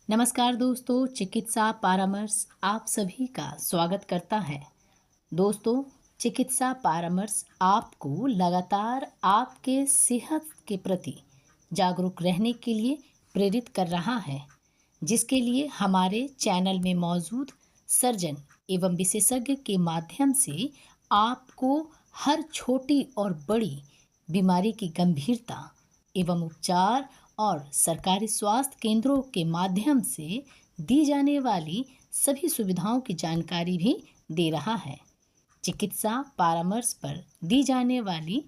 नमस्कार दोस्तों, चिकित्सा परामर्श आप सभी का स्वागत करता है। दोस्तों, चिकित्सा परामर्श आपको लगातार आपके सेहत के प्रति जागरूक रहने के लिए प्रेरित कर रहा है, जिसके लिए हमारे चैनल में मौजूद सर्जन एवं विशेषज्ञ के माध्यम से आपको हर छोटी और बड़ी बीमारी की गंभीरता एवं उपचार और सरकारी स्वास्थ्य केंद्रों के माध्यम से दी जाने वाली सभी सुविधाओं की जानकारी भी दे रहा है। चिकित्सा परामर्श पर दी जाने वाली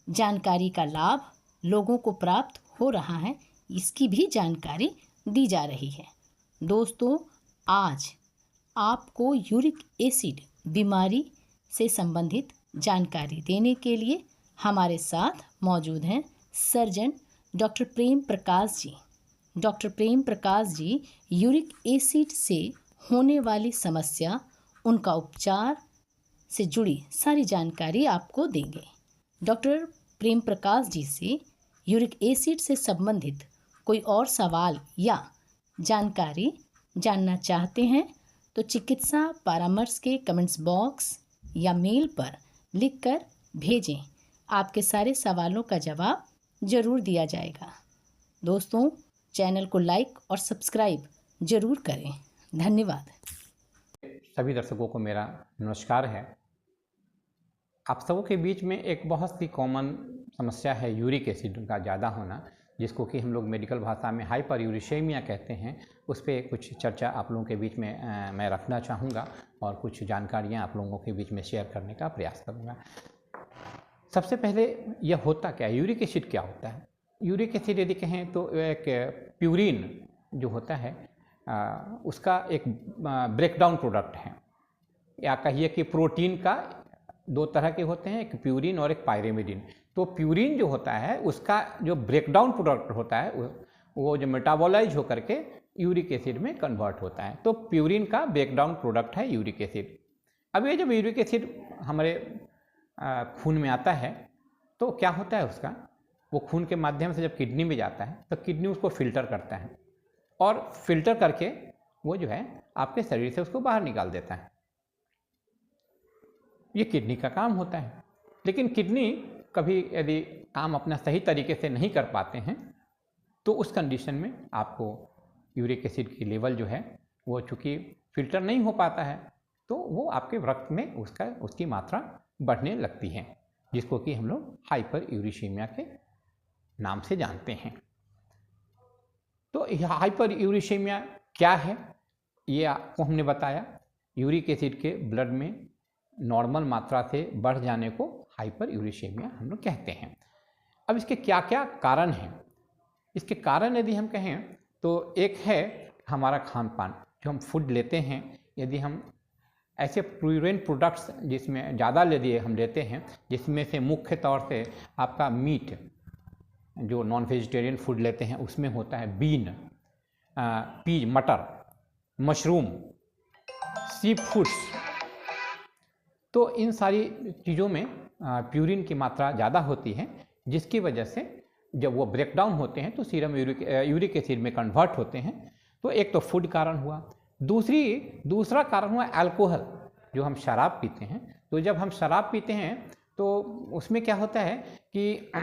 जानकारी का लाभ लोगों को प्राप्त हो रहा है, इसकी भी जानकारी दी जा रही है। दोस्तों, आज आपको यूरिक एसिड बीमारी से संबंधित जानकारी देने के लिए हमारे साथ मौजूद हैं surgeon doctor Prem Prakash ji. Doctor Prem Prakash ji uric acid से होने वाली समस्या, उनका उपचार से जुड़ी सारी जानकारी आपको देंगे। डॉक्टर प्रेम प्रकाश जी से यूरिक एसिड से संबंधित कोई और सवाल या जानकारी जानना चाहते हैं तो चिकित्सा परामर्श के कमेंट्स बॉक्स या मेल पर लिखकर भेजें। आपके सारे सवालों का जवाब जरूर दिया जाएगा। दोस्तों, चैनल को लाइक और सब्सक्राइब जरूर करें। धन्यवाद। सभी दर्शकों को मेरा नमस्कार है। आप सबों के बीच में एक बहुत ही कॉमन समस्या है यूरिक एसिड का ज़्यादा होना, जिसको कि हम लोग मेडिकल भाषा में हाइपर यूरिशेमिया कहते हैं। उस पर कुछ चर्चा आप लोगों के बीच में मैं रखना चाहूँगा और कुछ जानकारियाँ आप लोगों के बीच में शेयर करने का प्रयास करूँगा। सबसे पहले यह होता क्या है, यूरिक एसिड क्या होता है? यूरिक एसिड यदि कहें तो एक प्यूरिन जो होता है उसका एक ब्रेकडाउन प्रोडक्ट है, या कहिए कि प्रोटीन का दो तरह के होते हैं, एक प्यूरिन और एक पायरिमिडिन। तो प्यूरिन जो होता है उसका जो ब्रेकडाउन प्रोडक्ट होता है वो जो मेटाबोलाइज होकर के यूरिक एसिड में कन्वर्ट होता है। तो प्यूरिन का ब्रेकडाउन प्रोडक्ट है यूरिक एसिड। अब ये जब यूरिक एसिड हमारे खून में आता है तो क्या होता है, उसका वो खून के माध्यम से जब किडनी में जाता है तो किडनी उसको फिल्टर करता है और फिल्टर करके वो जो है आपके शरीर से उसको बाहर निकाल देता है। ये किडनी का काम होता है। लेकिन किडनी कभी यदि काम अपना सही तरीके से नहीं कर पाते हैं तो उस कंडीशन में आपको यूरिक एसिड की लेवल जो है वो चूँकि फिल्टर नहीं हो पाता है तो वो आपके रक्त में उसकी मात्रा बढ़ने लगती है, जिसको कि हम लोग हाइपर यूरिशेमिया के नाम से जानते हैं। तो हाइपर यूरिशेमिया क्या है ये आपको हमने बताया। यूरिक एसिड के ब्लड में नॉर्मल मात्रा से बढ़ जाने को हाइपर यूरिशेमिया हम लोग कहते हैं। अब इसके क्या क्या कारण हैं? इसके कारण यदि हम कहें तो एक है हमारा खान पान, जो हम फूड लेते हैं। यदि हम ऐसे प्यूरिन प्रोडक्ट्स जिसमें ज़्यादा यदि हम लेते हैं, जिसमें से मुख्य तौर से आपका मीट, जो नॉन वेजिटेरियन फूड लेते हैं उसमें होता है बीन, पीज, मटर, मशरूम, सी फूड्स, तो इन सारी चीज़ों में प्यूरिन की मात्रा ज़्यादा होती है, जिसकी वजह से जब वो ब्रेक डाउन होते हैं तो सीरम यूरिक एसिड में कन्वर्ट होते हैं। तो एक तो फूड कारण हुआ। दूसरा कारण हुआ अल्कोहल, जो हम शराब पीते हैं। तो जब हम शराब पीते हैं तो उसमें क्या होता है कि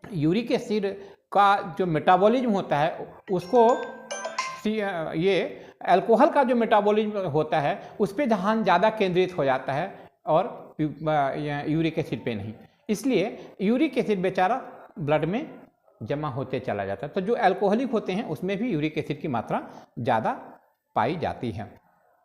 यूरिक एसिड का जो मेटाबॉलिज्म होता है उसको ये अल्कोहल का जो मेटाबॉलिज्म होता है उस पर ध्यान ज़्यादा केंद्रित हो जाता है और यूरिक एसिड पे नहीं। इसलिए यूरिक एसिड बेचारा ब्लड में जमा होते चला जाता है। तो जो अल्कोहलिक होते हैं उसमें भी यूरिक एसिड की मात्रा ज़्यादा पाई जाती है।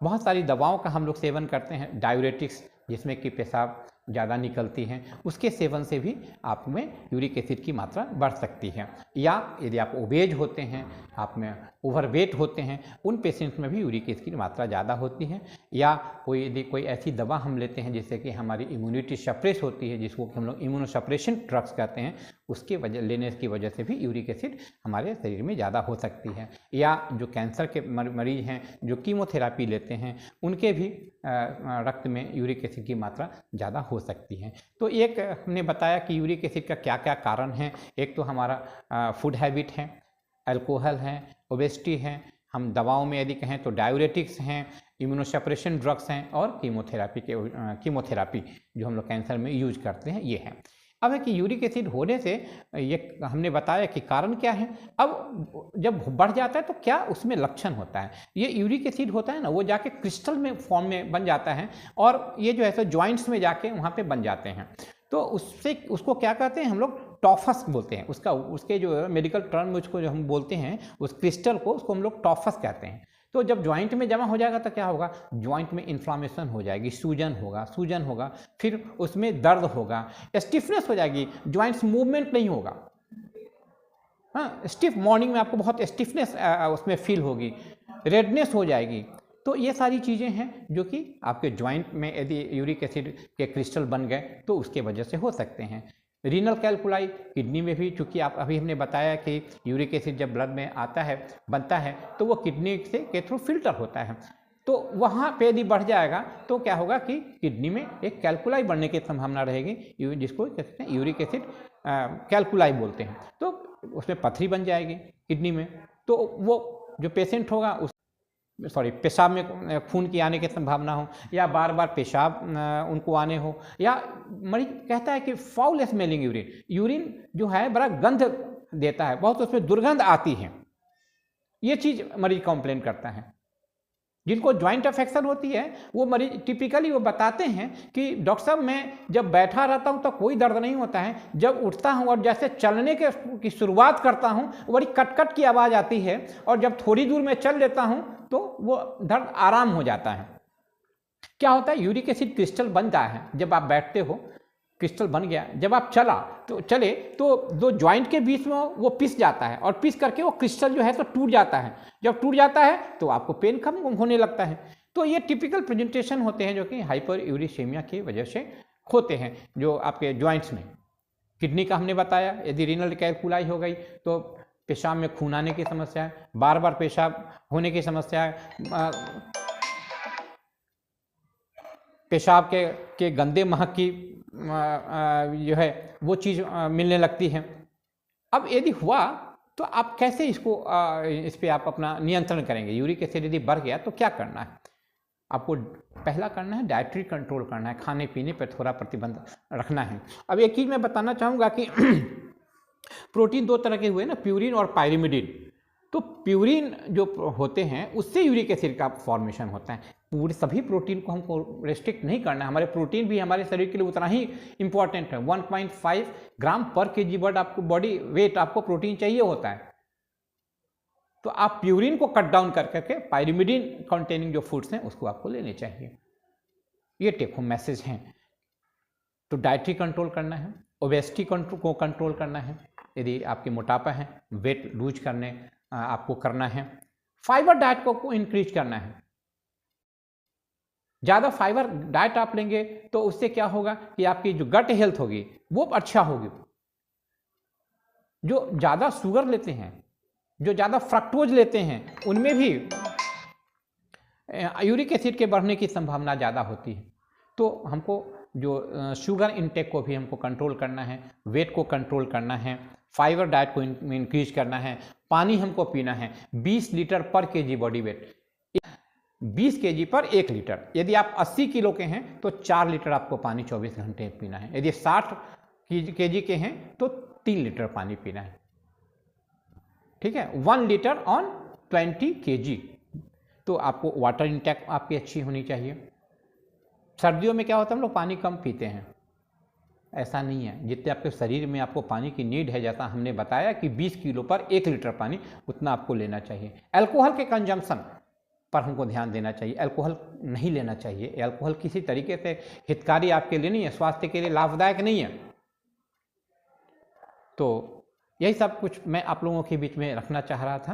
बहुत सारी दवाओं का हम लोग सेवन करते हैं, डायूरेटिक्स जिसमें कि पेशाब ज़्यादा निकलती हैं, उसके सेवन से भी आप में यूरिक एसिड की मात्रा बढ़ सकती है। या यदि आप ओबेज होते हैं, आप में ओवरवेट होते हैं, उन पेशेंट्स में भी यूरिक एसिड की मात्रा ज़्यादा होती है। या यदि कोई ऐसी दवा हम लेते हैं जिससे कि हमारी इम्यूनिटी सप्रेस होती है, जिसको कि हम लोग इम्यूनोसप्रेशन ड्रग्स कहते हैं, उसके लेने की वजह से भी यूरिक एसिड हमारे शरीर में ज़्यादा हो सकती है। या जो कैंसर के मरीज हैं जो कीमोथेरापी लेते हैं, उनके भी रक्त में यूरिक एसिड की मात्रा ज़्यादा हो सकती है। तो एक हमने बताया कि यूरिक एसिड का क्या क्या कारण है। एक तो हमारा फूड हैबिट है, अल्कोहल हैं, ओबेसिटी हैं, हम दवाओं में यदि कहें तो डायूरेटिक्स हैं, इम्यूनोसप्रेशन ड्रग्स हैं और कीमोथेरापी जो हम लोग कैंसर में यूज करते हैं, ये हैं। अब है कि यूरिक एसिड होने से ये हमने बताया कि कारण क्या है। अब जब बढ़ जाता है तो क्या उसमें लक्षण होता है। ये यूरिक एसिड होता है ना, वो जाके क्रिस्टल में फॉर्म में बन जाता है और ये जो है सो जॉइंट्स में जाके वहाँ पे बन जाते हैं। तो उससे उसको क्या कहते हैं हम लोग, टॉफस बोलते हैं उसके जो मेडिकल टर्म उसको जो हम बोलते हैं उस क्रिस्टल को, उसको हम लोग टॉफस कहते हैं। तो जब ज्वाइंट में जमा हो जाएगा तो क्या होगा, ज्वाइंट में इन्फ्लामेशन हो जाएगी, सूजन होगा, फिर उसमें दर्द होगा, स्टिफनेस हो जाएगी, ज्वाइंट्स मूवमेंट नहीं होगा। हाँ, स्टिफ, मॉर्निंग में आपको बहुत स्टिफनेस उसमें फील होगी, रेडनेस हो जाएगी। तो ये सारी चीज़ें हैं जो कि आपके ज्वाइंट में यदि यूरिक एसिड के क्रिस्टल बन गए तो उसके वजह से हो सकते हैं। रीनल कैल्कुलाई, किडनी में भी, चूंकि आप अभी हमने बताया कि यूरिक एसिड जब ब्लड में आता है, बनता है, तो वो किडनी के थ्रू फिल्टर होता है। तो वहाँ पे यदि बढ़ जाएगा तो क्या होगा कि किडनी में एक कैल्कुलाई बढ़ने की संभावना रहेगी, जिसको कहते हैं यूरिक एसिड कैल्कुलाई बोलते हैं। तो उसमें पथरी बन जाएगी किडनी में। तो वो जो पेशेंट होगा पेशाब में खून की आने की संभावना हो, या बार बार पेशाब उनको आने हो, या मरीज कहता है कि फाउल स्मेलिंग यूरिन जो है बड़ा गंध देता है, बहुत उसमें दुर्गंध आती है, ये चीज़ मरीज कंप्लेन करता है। जिनको ज्वाइंट अफेक्शन होती है वो मरीज टिपिकली वो बताते हैं कि डॉक्टर साहब मैं जब बैठा रहता हूँ तो कोई दर्द नहीं होता है, जब उठता हूँ और जैसे चलने की शुरुआत करता हूँ बड़ी कटकट की आवाज़ आती है, और जब थोड़ी दूर मैं चल लेता हूँ तो वो दर्द आराम हो जाता है। क्या होता है, यूरिक एसिड क्रिस्टल बनता है जब आप बैठते हो, क्रिस्टल बन गया, जब आप चले तो दो ज्वाइंट के बीच में वो पिस जाता है, और पिस करके वो क्रिस्टल जो है तो टूट जाता है। जब टूट जाता है तो आपको पेन कम होने लगता है। तो ये टिपिकल प्रेजेंटेशन होते हैं जो कि हाइपर यूरिसेमिया की वजह से होते हैं जो आपके ज्वाइंट्स में। किडनी का हमने बताया, यदि रीनल कैल्कुलाई हो गई तो पेशाब में खून आने की समस्या है, बार बार पेशाब होने की समस्या है, पेशाब के गंदे महक की जो है वो चीज़ मिलने लगती है। अब यदि हुआ तो आप कैसे इस पे आप अपना नियंत्रण करेंगे। यूरिक एसिड यदि बढ़ गया तो क्या करना है, आपको पहला करना है डाइटरी कंट्रोल करना है, खाने पीने पर थोड़ा प्रतिबंध रखना है। अब एक चीज़ मैं बताना चाहूँगा कि प्रोटीन दो तरह के हुए ना, प्यूरिन और पायरिमिडिन। तो प्यूरिन जो होते हैं उससे यूरिक एसिड का फॉर्मेशन होता है। पूरे सभी प्रोटीन को हमको रेस्ट्रिक्ट नहीं करना है, हमारे प्रोटीन भी हमारे शरीर के लिए उतना ही इंपॉर्टेंट है। 1.5 ग्राम पर केजी बॉडी वेट आपको प्रोटीन चाहिए होता है। तो आप प्यूरिन को कट डाउन करके पायरिमिडिन कंटेनिंग जो फूड्स हैं उसको आपको लेने चाहिए। ये टेक होम मैसेज हैं। तो डाइटरी कंट्रोल करना है, ओबेसिटी को कंट्रोल करना है, यदि आपके मोटापा है, वेट लूज करने आपको करना है, फाइबर डाइट को इंक्रीज करना है। ज़्यादा फाइबर डाइट आप लेंगे तो उससे क्या होगा कि आपकी जो गट हेल्थ होगी वो अच्छा होगी। जो ज़्यादा शुगर लेते हैं, जो ज़्यादा फ्रक्टोज लेते हैं, उनमें भी यूरिक एसिड के बढ़ने की संभावना ज़्यादा होती है। तो हमको जो शुगर इनटेक को भी हमको कंट्रोल करना है, वेट को कंट्रोल करना है, फाइबर डाइट को इंक्रीज करना है, पानी हमको पीना है। 20 लीटर पर केजी बॉडी वेट, 20 केजी पर 1 लीटर। यदि आप 80 किलो के हैं तो 4 लीटर आपको पानी 24 घंटे पीना है। यदि 60 केजी के हैं तो 3 लीटर पानी पीना है। ठीक है, 1 लीटर ऑन 20 केजी। तो आपको वाटर इंटेक आपकी अच्छी होनी चाहिए। सर्दियों में क्या होता है, हम लोग पानी कम पीते हैं, ऐसा नहीं है। जितने आपके शरीर में आपको पानी की नीड है, जैसा हमने बताया कि 20 किलो पर 1 लीटर पानी, उतना आपको लेना चाहिए। अल्कोहल के कंजम्पशन पर हमको ध्यान देना चाहिए, अल्कोहल नहीं लेना चाहिए। अल्कोहल किसी तरीके से हितकारी आपके लिए नहीं है, स्वास्थ्य के लिए लाभदायक नहीं है। तो यही सब कुछ मैं आप लोगों के बीच में रखना चाह रहा था।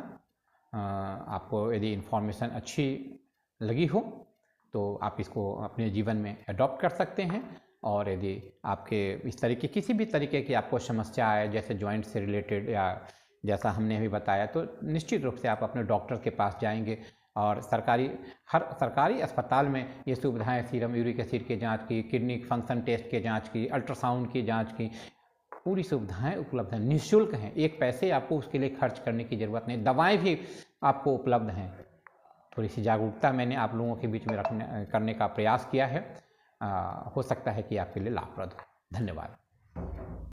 आपको यदि इन्फॉर्मेशन अच्छी लगी हो तो आप इसको अपने जीवन में अडॉप्ट कर सकते हैं। और यदि आपके इस तरीके किसी भी तरीके की आपको समस्या है, जैसे जॉइंट से रिलेटेड या जैसा हमने अभी बताया, तो निश्चित रूप से आप अपने डॉक्टर के पास जाएंगे। और हर सरकारी अस्पताल में ये सुविधाएं, सीरम यूरिक एसिड की जांच की, किडनी फंक्शन टेस्ट के जांच की, अल्ट्रासाउंड की जांच की, पूरी सुविधाएं उपलब्ध हैं, निःशुल्क हैं, एक पैसे आपको उसके लिए खर्च करने की ज़रूरत नहीं, दवाएं भी आपको उपलब्ध हैं। थोड़ी सी जागरूकता मैंने आप लोगों के बीच में करने का प्रयास किया है, हो सकता है कि आपके लिए लाभप्रद हो। धन्यवाद।